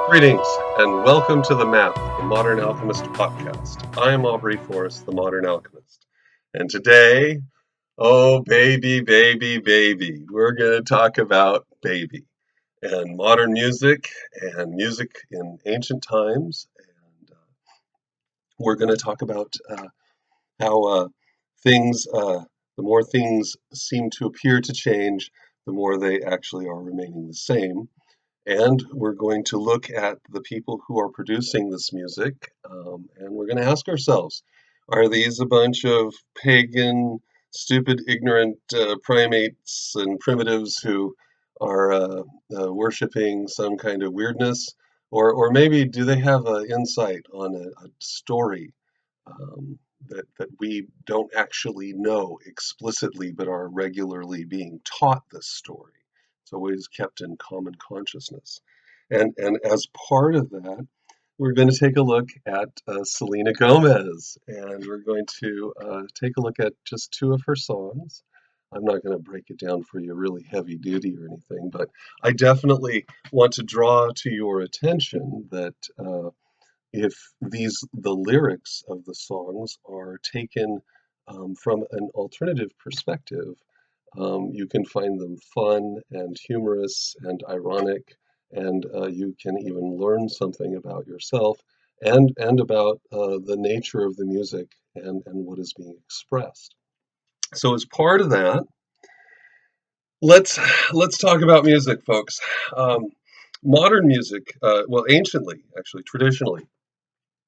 Greetings and welcome to The Map, the Modern Alchemist podcast. I'm Aubrey Forrest, the Modern Alchemist. And today, oh baby, we're going to talk about Babi and modern music and music in ancient times. And we're going to talk about how the more things seem to appear to change, the more they actually are remaining the same. And we're going to look at the people who are producing this music, and we're going to ask ourselves, are these a bunch of pagan, stupid, ignorant primates and primitives who are worshiping some kind of weirdness? Or maybe do they have an insight on a story that we don't actually know explicitly, but are regularly being taught this story? It's always kept in common consciousness. And as part of that, we're going to take a look at Selena Gomez, and we're going to take a look at just two of her songs. I'm not going to break it down for you really heavy duty or anything, but I definitely want to draw to your attention that if the lyrics of the songs are taken from an alternative perspective, you can find them fun and humorous and ironic, and you can even learn something about yourself and about the nature of the music and what is being expressed. So as part of that, let's talk about music, folks. Modern music, well, anciently, actually, traditionally,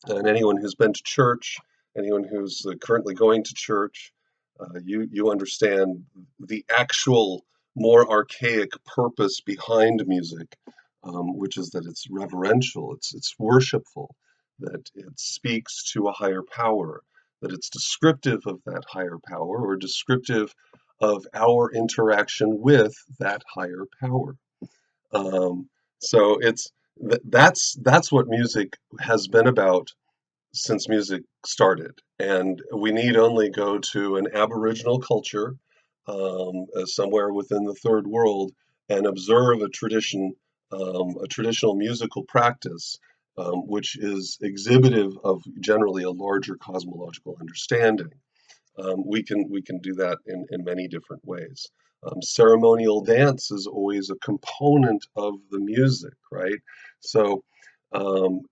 and anyone who's been to church, anyone who's currently going to church, you understand the actual more archaic purpose behind music, which is that it's reverential, it's worshipful, that it speaks to a higher power, that it's descriptive of that higher power or descriptive of our interaction with that higher power. Um, so that's what music has been about since music started. And we need only go to an Aboriginal culture somewhere within the third world and observe a traditional musical practice, which is exhibitive of generally a larger cosmological understanding. We can do that in many different ways. Ceremonial dance is always a component of the music, right? So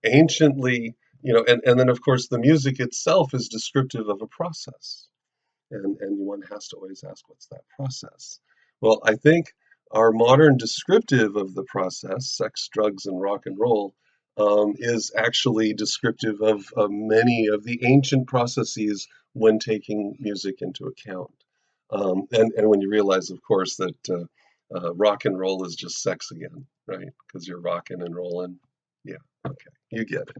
anciently, and then of course the music itself is descriptive of a process, and one has to always ask, what's that process? Well, I think our modern descriptive of the process, sex, drugs, and rock and roll, is actually descriptive of many of the ancient processes when taking music into account. And when you realize, of course, that rock and roll is just sex again, right? Because you're rocking and rolling. Yeah, okay, you get it.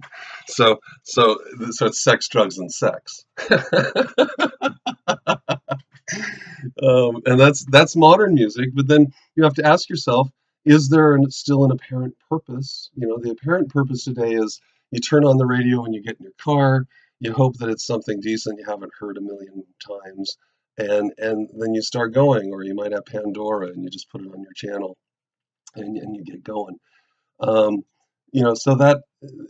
So it's sex, drugs, and sex. And that's modern music. But then you have to ask yourself, is there still an apparent purpose? The apparent purpose today is you turn on the radio when you get in your car, you hope that it's something decent you haven't heard a million times, and then you start going, or you might have Pandora and you just put it on your channel and you get going. Um, so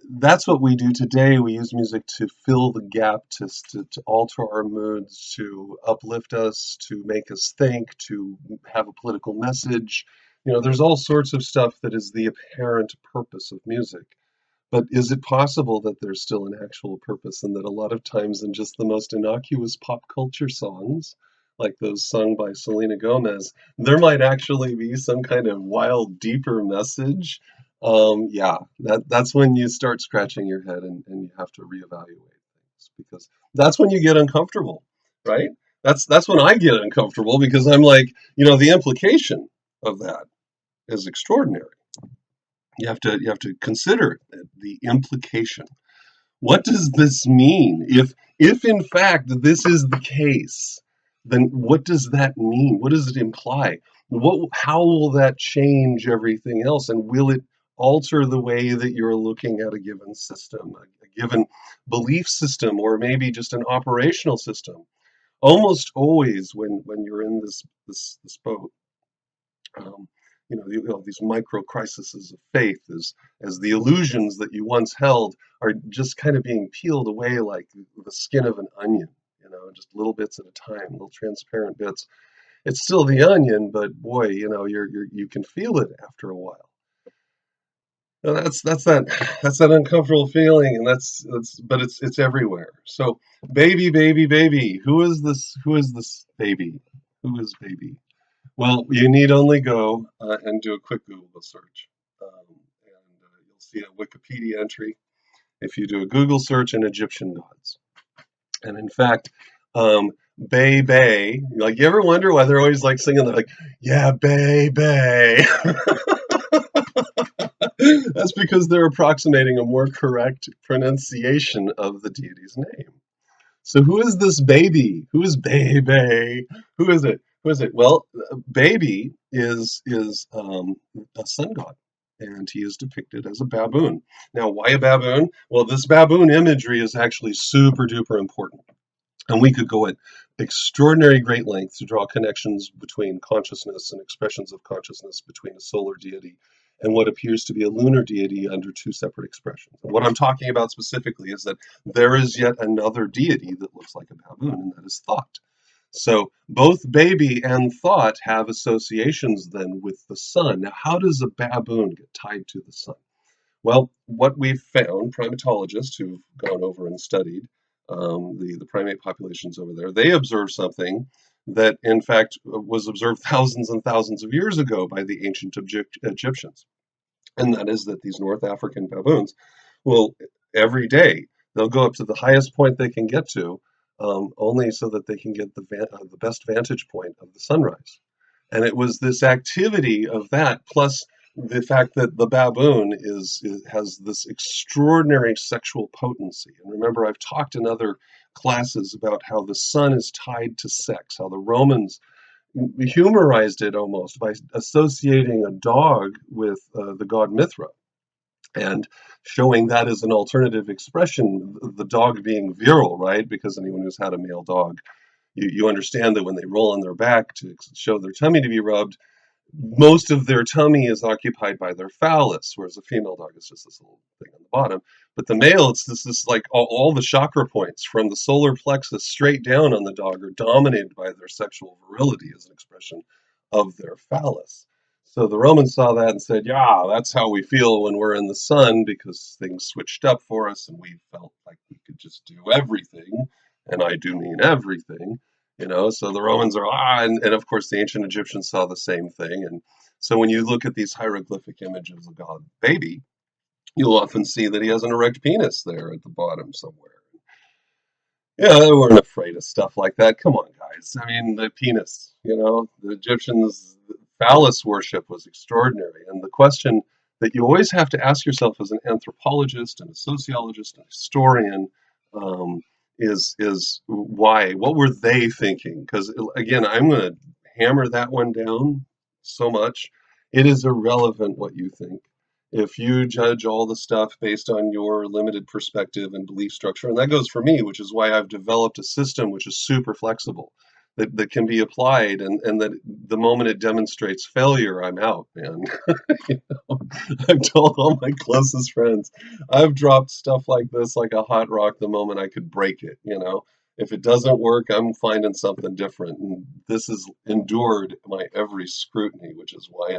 that's what we do today. We use music to fill the gap, to alter our moods, to uplift us, to make us think, to have a political message. There's all sorts of stuff that is the apparent purpose of music. But is it possible that there's still an actual purpose, and that a lot of times in just the most innocuous pop culture songs, like those sung by Selena Gomez, there might actually be some kind of wild, deeper message? Yeah, that's when you start scratching your head and you have to reevaluate things, because that's when you get uncomfortable, right? That's when I get uncomfortable, because I'm like, the implication of that is extraordinary. You have to consider the implication. What does this mean? If in fact this is the case, then what does that mean? What does it imply? How will that change everything else? And will it alter the way that you're looking at a given system, a given belief system, or maybe just an operational system? Almost always when you're in this boat, um, these micro crises of faith, as the illusions that you once held are just kind of being peeled away like the skin of an onion, just little bits at a time, little transparent bits. It's still the onion, but boy, you can feel it after a while. And that's that uncomfortable feeling, and but it's everywhere. So, baby, baby, baby, who is this? Who is this baby? Who is baby? Well, you need only go and do a quick Google search, and you'll see a Wikipedia entry. If you do a Google search in Egyptian gods, and in fact, Bay Bay, like you ever wonder why they're always like singing, they're like, yeah, Bay Bay. That's because they're approximating a more correct pronunciation of the deity's name. So who is this baby? Who is Baby? Who is it? Who is it? Well, Baby is a sun god, and he is depicted as a baboon. Now, why a baboon? Well, this baboon imagery is actually super duper important. And we could go at extraordinary great length to draw connections between consciousness and expressions of consciousness between a solar deity and what appears to be a lunar deity under two separate expressions. And what I'm talking about specifically is that there is yet another deity that looks like a baboon, and that is thought. So both baby and thought have associations then with the sun. Now, how does a baboon get tied to the sun? Well, what we've found, primatologists who've gone over and studied the primate populations over there, they observed something that, in fact, was observed thousands and thousands of years ago by the ancient Egyptians. And that is that these North African baboons will, every day, they'll go up to the highest point they can get to, only so that they can get the best vantage point of the sunrise. And it was this activity of that, plus the fact that the baboon has this extraordinary sexual potency. And remember, I've talked in other classes about how the sun is tied to sex, how the Romans humorized it almost by associating a dog with the god Mithra and showing that as an alternative expression, the dog being virile, right? Because anyone who's had a male dog, you understand that when they roll on their back to show their tummy to be rubbed, most of their tummy is occupied by their phallus, whereas a female dog is just this little thing on the bottom. But the male, it's this like all the chakra points from the solar plexus straight down on the dog are dominated by their sexual virility as an expression of their phallus. So the Romans saw that and said, yeah, that's how we feel when we're in the sun because things switched up for us and we felt like we could just do everything. And I do mean everything. So the Romans are and of course the ancient Egyptians saw the same thing. And so when you look at these hieroglyphic images of God baby, you'll often see that he has an erect penis there at the bottom somewhere. Yeah, they weren't afraid of stuff like that. Come on, guys. I mean, the penis, the Egyptians, phallus worship was extraordinary. And the question that you always have to ask yourself as an anthropologist and a sociologist and a historian is why? What were they thinking? Because, again, I'm going to hammer that one down so much. It is irrelevant what you think if you judge all the stuff based on your limited perspective and belief structure. And that goes for me, which is why I've developed a system which is super flexible, that can be applied, and that the moment it demonstrates failure, I'm out, man. I've told all my closest friends, I've dropped stuff like this like a hot rock the moment I could break it. If it doesn't work, I'm finding something different. And this has endured my every scrutiny, which is why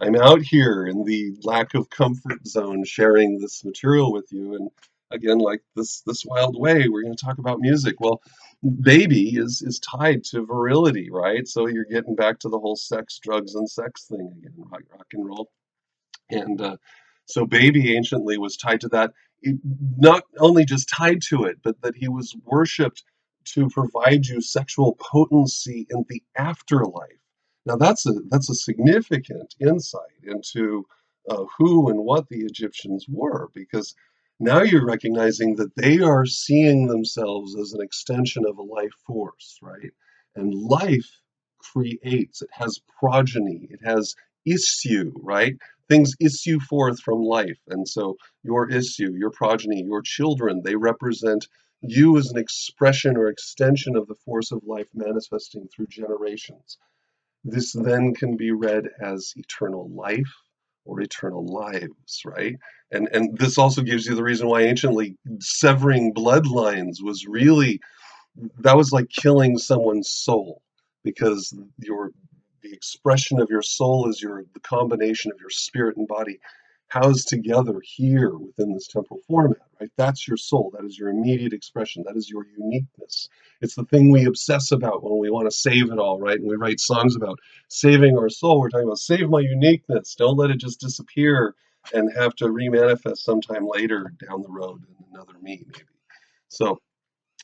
I'm out here in the lack of comfort zone sharing this material with you. And again, like this wild way, we're going to talk about music. Well, baby is tied to virility, right? So you're getting back to the whole sex, drugs, and sex thing again, rock and roll. And so baby anciently was tied to that. Not only just tied to it, but that he was worshipped to provide you sexual potency in the afterlife. Now that's a significant insight into who and what the Egyptians were, because now you're recognizing that they are seeing themselves as an extension of a life force, right? And life creates, it has progeny, it has issue, right? Things issue forth from life. And so your issue, your progeny, your children, they represent you as an expression or extension of the force of life manifesting through generations. This then can be read as eternal life or eternal lives, right? And this also gives you the reason why anciently severing bloodlines was really, that was like killing someone's soul, because the expression of your soul is the combination of your spirit and body housed together here within this temporal format, right? That's your soul. That is your immediate expression. That is your uniqueness. It's the thing we obsess about when we want to save it all, right? And we write songs about saving our soul. We're talking about save my uniqueness. Don't let it just disappear and have to remanifest sometime later down the road in another me, maybe. So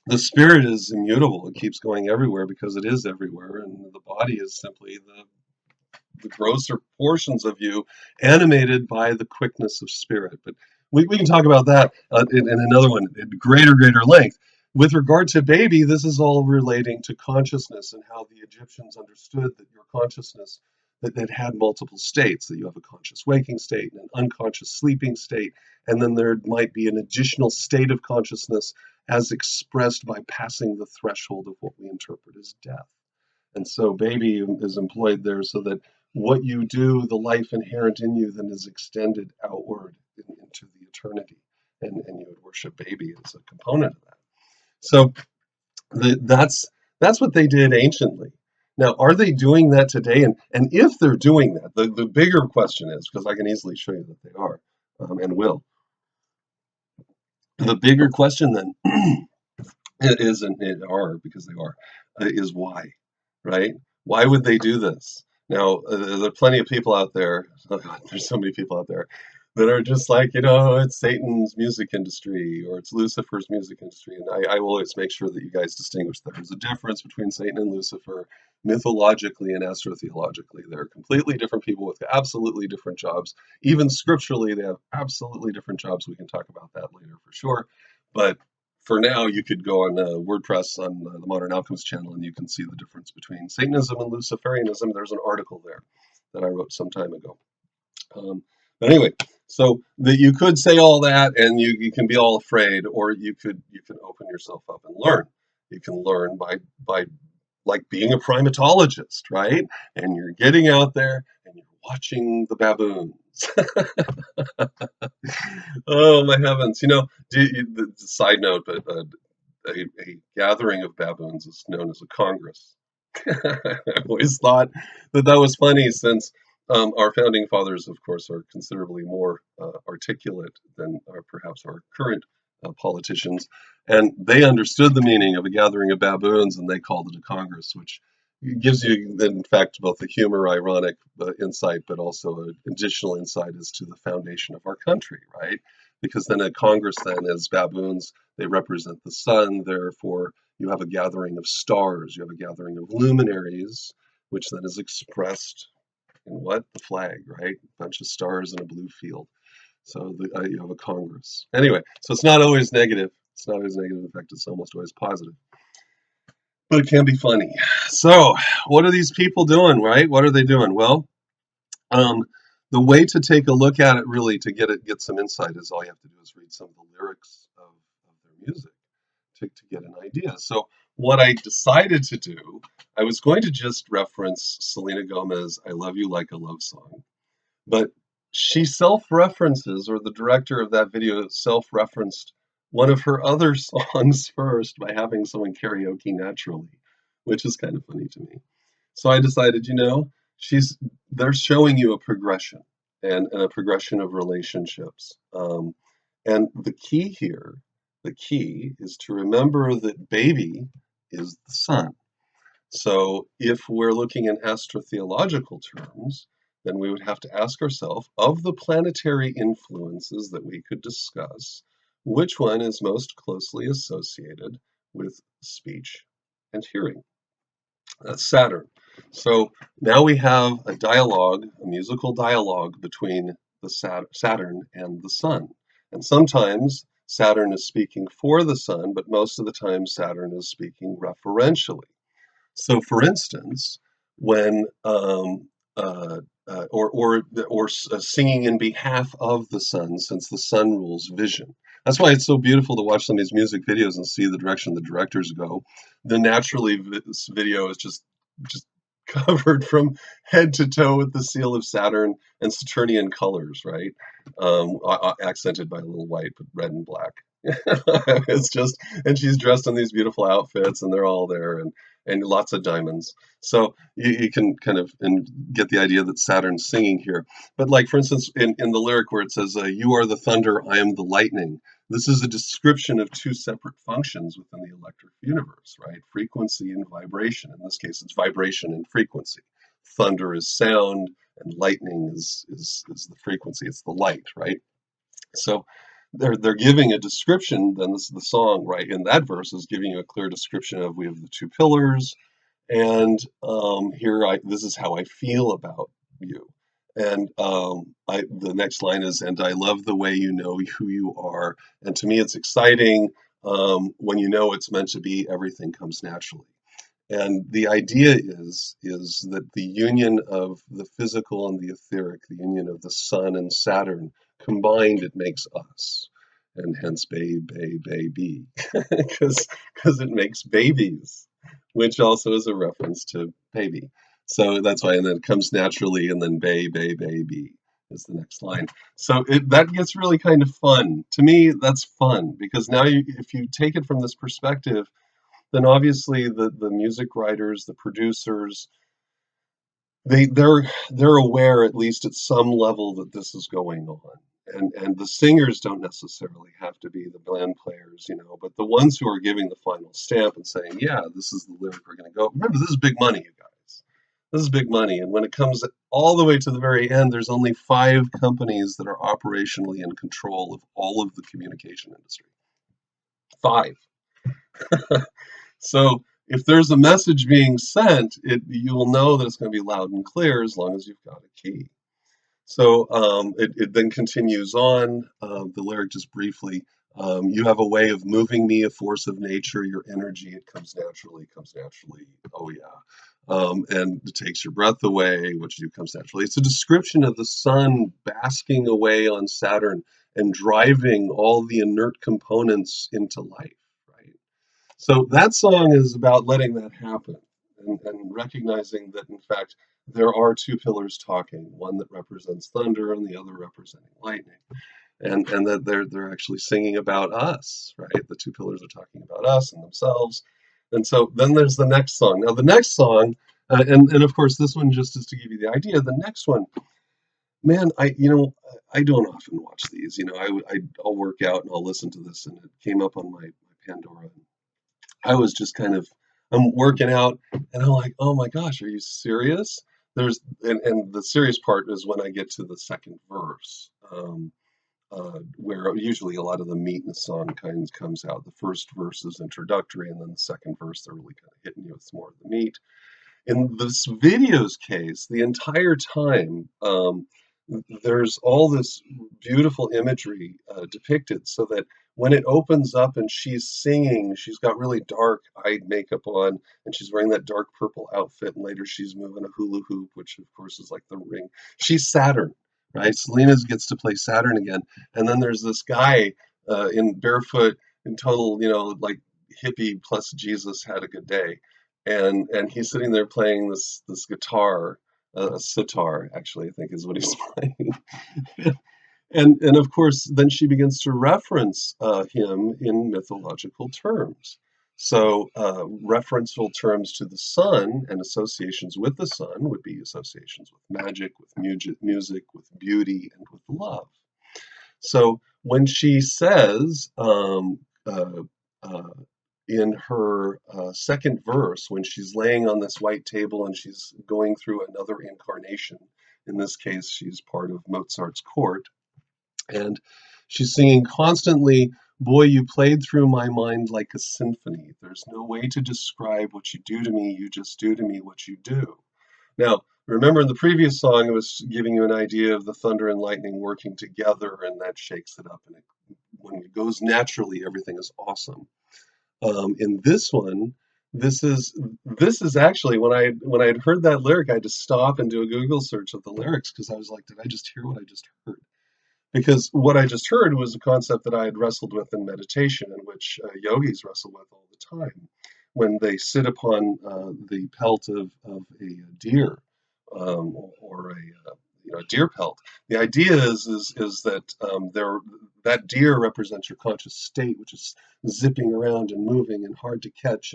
the spirit is immutable. It keeps going everywhere because it is everywhere, and the body is simply the grosser portions of you animated by the quickness of spirit. But we can talk about that in another one in greater length. With regard to baby, this is all relating to consciousness and how the Egyptians understood that your consciousness, that it had multiple states, that you have a conscious waking state and an unconscious sleeping state, and then there might be an additional state of consciousness as expressed by passing the threshold of what we interpret as death. And so baby is employed there so that what you do, the life inherent in you, then is extended outward into the eternity. And you would worship baby as a component of that. So that's what they did anciently. Now, are they doing that today? And if they're doing that, the bigger question is, because I can easily show you that they are, and will. The bigger question then it isn't, it are, because they are, is why, right? Why would they do this? Now, there are plenty of people out there, oh God, there's so many people out there that are just like, it's Satan's music industry or it's Lucifer's music industry. And I will always make sure that you guys distinguish that there's a difference between Satan and Lucifer mythologically and astrotheologically. They're completely different people with absolutely different jobs. Even scripturally, they have absolutely different jobs. We can talk about that later for sure. But for now, you could go on WordPress on the Modern Alchemist channel, and you can see the difference between Satanism and Luciferianism. There's an article there that I wrote some time ago. But anyway, so that you could say all that, and you can be all afraid, or you can open yourself up and learn. You can learn by like being a primatologist, right? And you're getting out there and you're watching the baboons. Oh my heavens! The side note, but a gathering of baboons is known as a congress. I always thought that was funny, since our founding fathers, of course, are considerably more articulate than perhaps our current politicians, and they understood the meaning of a gathering of baboons, and they called it a congress, which gives you, in fact, both a humor, ironic insight, but also an additional insight as to the foundation of our country, right? Because then a congress, then, as baboons, they represent the sun, therefore you have a gathering of stars, you have a gathering of luminaries, which then is expressed in what? The flag, right? A bunch of stars in a blue field. So you have a congress. Anyway, so it's not always negative. It's not always negative. In fact, it's almost always positive. But it can be funny. So, what are these people doing, right? What are they doing? Well, um, the way to take a look at it, really, to get some insight, is all you have to do is read some of the lyrics of their music to get an idea. So what I decided to do, I was going to just reference Selena Gomez, I Love You Like a Love Song, but she self-references, or the director of that video self-referenced one of her other songs first by having someone karaoke naturally, which is kind of funny to me. So I decided, she's they're showing you a progression, and a progression of relationships. And the key is to remember that baby is the sun. So if we're looking in astrotheological terms, then we would have to ask ourselves, of the planetary influences that we could discuss, which one is most closely associated with speech and hearing? That's Saturn. So now we have a dialogue, a musical dialogue between the Saturn and the Sun. And sometimes Saturn is speaking for the Sun, but most of the time Saturn is speaking referentially. So, for instance, when singing in behalf of the sun, since the sun rules vision. That's why it's so beautiful to watch some of these music videos and see the direction the directors go. The naturally this video is just covered from head to toe with the seal of Saturn and Saturnian colors, right? Accented by a little white, but red and black. It's just, and she's dressed in these beautiful outfits, and they're all there, and lots of diamonds. So you can kind of get the idea that Saturn's singing here. But like, for instance, in the lyric where it says, "You are the thunder, I am the lightning." This is a description of two separate functions within the electric universe, right? Frequency and vibration. In this case, it's vibration and frequency. Thunder is sound, and lightning is the frequency. It's the light, right? So they're giving a description. Then this is the song, right? In that verse is giving you a clear description of we have the two pillars, and this is how I feel about you. And the next line is, and I love the way you know who you are. And to me, it's exciting when you know it's meant to be. Everything comes naturally. And the idea is that the union of the physical and the etheric, the union of the sun and Saturn, combined, it makes us. And hence baby, because it makes babies, which also is a reference to baby. So that's why, and then it comes naturally, and then baby is the next line. So that gets really kind of fun. To me, that's fun, because now if you take it from this perspective, then obviously the music writers, the producers, they're aware, at least at some level, that this is going on. And the singers don't necessarily have to be the band players, but the ones who are giving the final stamp and saying, yeah, this is the lyric we're going to go. Remember, this is big money, you guys. This is big money. And when it comes all the way to the very end, there's only 5 companies that are operationally in control of all of the communication industry. 5. So if there's a message being sent, you will know that it's going to be loud and clear as long as you've got a key. So it then continues on. The lyric just briefly. You have a way of moving me, a force of nature, your energy, it comes naturally, oh yeah. And it takes your breath away, which comes naturally. It's a description of the sun basking away on Saturn and driving all the inert components into life, right? So that song is about letting that happen and recognizing that, in fact, there are 2 pillars talking, one that represents thunder and the other representing lightning. And that they're actually singing about us, right? The 2 pillars are talking about us and themselves. And so then there's the next song. Now the next song, and of course this one just is to give you the idea. The next one, man, I don't often watch these. I'll work out and I'll listen to this, and it came up on my Pandora. I was just I'm working out, and I'm like, oh my gosh, are you serious? And the serious part is when I get to the second verse, where usually a lot of the meat in the song comes out. The first verse is introductory, and then the second verse, they're really kind of hitting you with some more of the meat. In this video's case, the entire time, there's all this beautiful imagery depicted, so that when it opens up and she's singing, she's got really dark eyed makeup on, and she's wearing that dark purple outfit, and later she's moving a hula hoop, which of course is like the ring. She's Saturn, right? Selena gets to play Saturn again, and then there's this guy in barefoot, in total, like hippie plus Jesus had a good day, and he's sitting there playing this guitar, a sitar, actually, I think is what he's playing. And of course, then she begins to reference him in mythological terms. So referential terms to the sun and associations with the sun would be associations with magic, with music, with beauty, and with love. So when she says uh, in her second verse, when she's laying on this white table and she's going through another incarnation, in this case, she's part of Mozart's court, and she's singing constantly, boy, you played through my mind like a symphony. There's no way to describe what you do to me. You just do to me what you do. Now, remember in the previous song, it was giving you an idea of the thunder and lightning working together, and that shakes it up. And when it goes naturally, everything is awesome. In this one, this is actually, when I had heard that lyric, I had to stop and do a Google search of the lyrics, because I was like, did I just hear what I just heard? Because what I just heard was a concept that I had wrestled with in meditation, and which yogis wrestle with all the time, when they sit upon the pelt of a deer, or a deer pelt. The idea is that that deer represents your conscious state, which is zipping around and moving and hard to catch,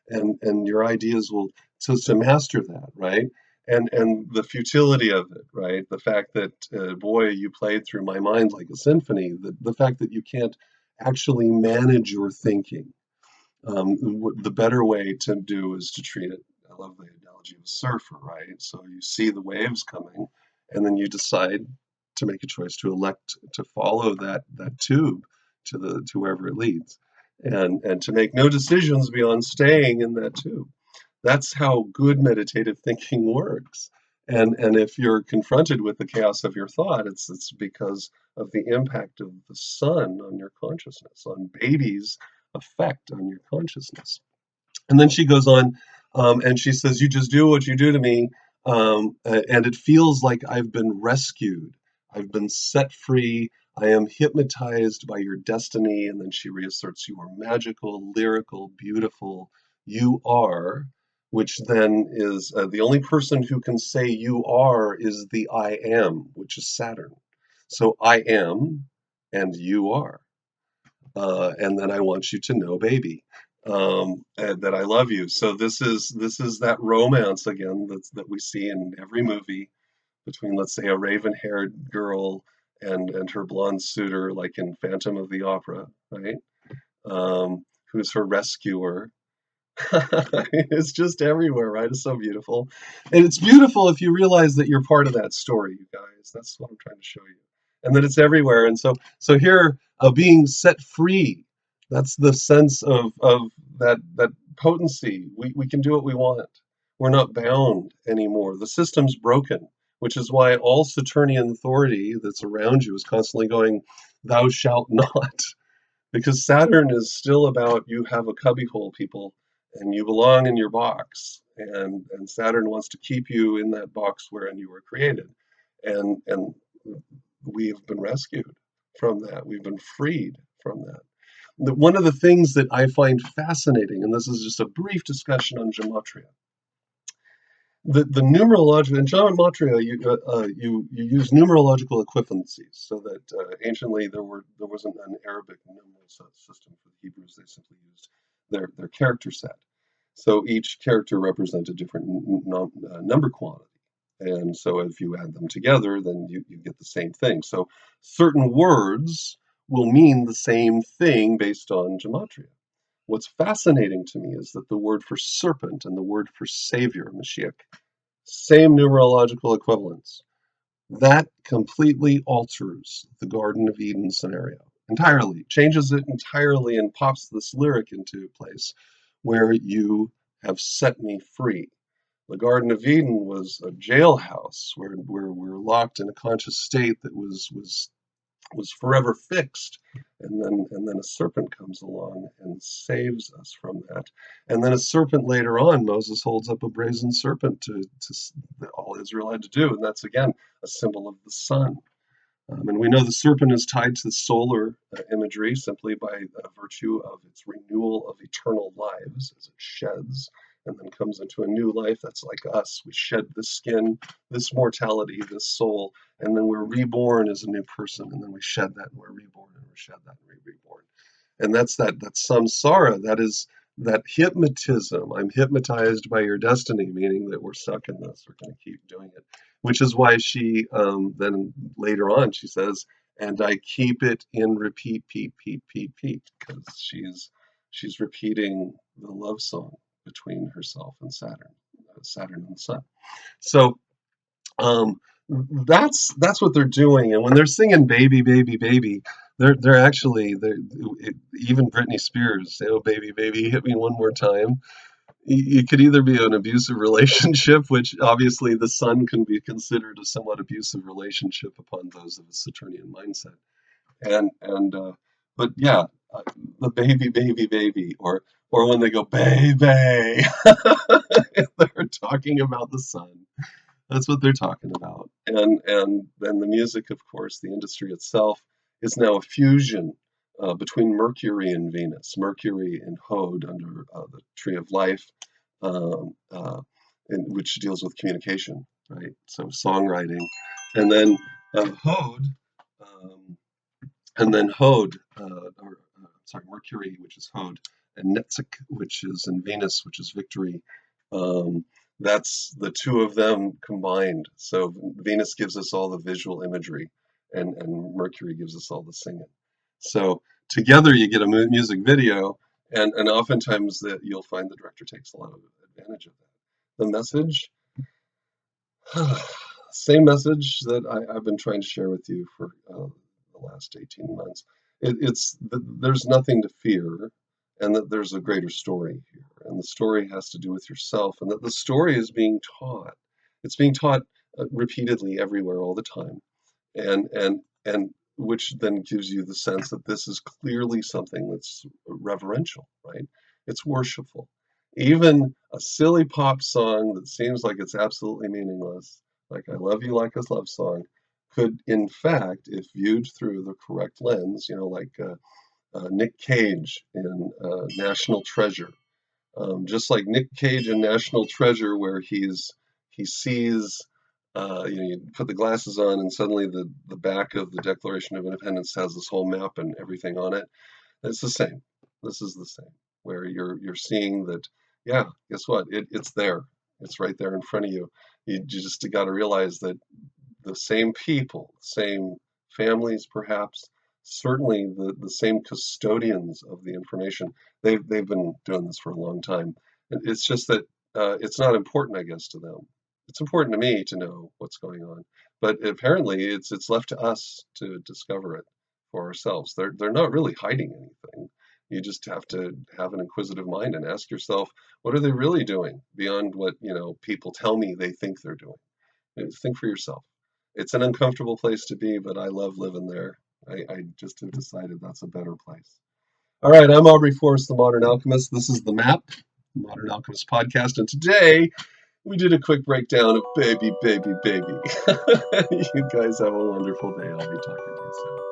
and your ideas will to master that, right? And the futility of it, right? The fact that boy, you played through my mind like a symphony. The fact that you can't actually manage your thinking. The better way to do is to treat it. I love the analogy of a surfer, right? So you see the waves coming, and then you decide to make a choice to elect to follow that tube to wherever it leads, and to make no decisions beyond staying in that tube. That's how good meditative thinking works. And if you're confronted with the chaos of your thought, it's because of the impact of the sun on your consciousness, on babies' effect on your consciousness. And then she goes on, and she says, "You just do what you do to me, and it feels like I've been rescued. I've been set free. I am hypnotized by your destiny." And then she reasserts, "You are magical, lyrical, beautiful. You are," which then is the only person who can say you are is the I am, which is Saturn. So I am, and you are. And then I want you to know, baby, and that I love you. So this is that romance again that we see in every movie between, let's say, a raven-haired girl and her blonde suitor, like in Phantom of the Opera, right? Who's her rescuer. It's just everywhere, right? It's so beautiful. And it's beautiful if you realize that you're part of that story, you guys. That's what I'm trying to show you. And that it's everywhere. And so here, being set free, that's the sense of that potency. We can do what we want. We're not bound anymore. The system's broken, which is why all Saturnian authority that's around you is constantly going, thou shalt not. Because Saturn is still about you have a cubbyhole, people, and you belong in your box. And Saturn wants to keep you in that box wherein you were created. And we have been rescued from that. We've been freed from that. One of the things that I find fascinating, and this is just a brief discussion on gematria, the numerological in gematria, you use numerological equivalencies, so that anciently there wasn't an Arabic numeral system for the Hebrews. They simply used their character set. So each character represents a different number quantity, and so if you add them together, then you get the same thing. So certain words will mean the same thing based on gematria. What's fascinating to me is that the word for serpent and the word for savior, Mashiach, same numerological equivalence. That completely alters the Garden of Eden scenario entirely, changes it entirely, and pops this lyric into place where you have set me free. The Garden of Eden was a jailhouse where we're locked in a conscious state that was forever fixed, and then a serpent comes along and saves us from that. And then a serpent later on, Moses holds up a brazen serpent to that all Israel had to do, and that's again a symbol of the sun. And we know the serpent is tied to the solar imagery simply by virtue of its renewal of eternal lives as it sheds and then comes into a new life that's like us. We shed this skin, this mortality, this soul, and then we're reborn as a new person, and then we shed that and we're reborn, and we shed that and we're reborn. And that's that samsara, that is that hypnotism. I'm hypnotized by your destiny, meaning that we're stuck in this, we're going to keep doing it. Which is why she then later on she says, and I keep it in repeat, repeat, because she's repeating the love song between herself and Saturn, Saturn and the Sun. So that's what they're doing, and when they're singing "Baby, Baby, Baby," they're actually even Britney Spears say, "Oh, baby, baby, hit me one more time." It could either be an abusive relationship, which obviously the sun can be considered a somewhat abusive relationship upon those of a Saturnian mindset, and but yeah, uh, the baby, baby, baby, or when they go baby, they're talking about the sun. That's what they're talking about, and then the music, of course, the industry itself is now a fusion between Mercury and Venus. Mercury in Hod under the Tree of Life, um, uh, which deals with communication, right? So songwriting, and then Hod, um, Mercury, which is Hod, and Netzach, which is in Venus, which is victory. Um, that's the two of them combined. So Venus gives us all the visual imagery, and Mercury gives us all the singing. So together you get a music video, and oftentimes that you'll find the director takes a lot of advantage of that. The message, same message that I've been trying to share with you for the last 18 months. It's that there's nothing to fear, and that there's a greater story here. And the story has to do with yourself, and that the story is being taught. It's being taught repeatedly everywhere all the time. And which then gives you the sense that this is clearly something that's reverential, right? It's worshipful. Even a silly pop song that seems like it's absolutely meaningless, like I Love You Like a Love Song, could in fact, if viewed through the correct lens, like Nick Cage in National Treasure, just like Nick Cage in National Treasure, where he sees, you put the glasses on, and suddenly the back of the Declaration of Independence has this whole map and everything on it. It's the same. This is the same, where you're seeing that. Yeah, guess what? It's there. It's right there in front of you. You just got to realize that the same people, same families, perhaps, certainly the same custodians of the information. They've been doing this for a long time. And it's just that it's not important, I guess, to them. It's important to me to know what's going on, but apparently it's left to us to discover it for ourselves. They're not really hiding anything. You just have to have an inquisitive mind and ask yourself, what are they really doing beyond what people tell me they think they're doing? Think for yourself. It's an uncomfortable place to be, but I love living there. I just have decided that's a better place. All right, I'm Aubrey Forrest, the Modern Alchemist. This is the Map, the Modern Alchemist podcast, and today we did a quick breakdown of Baby, Baby, Baby. You guys have a wonderful day. I'll be talking to you soon.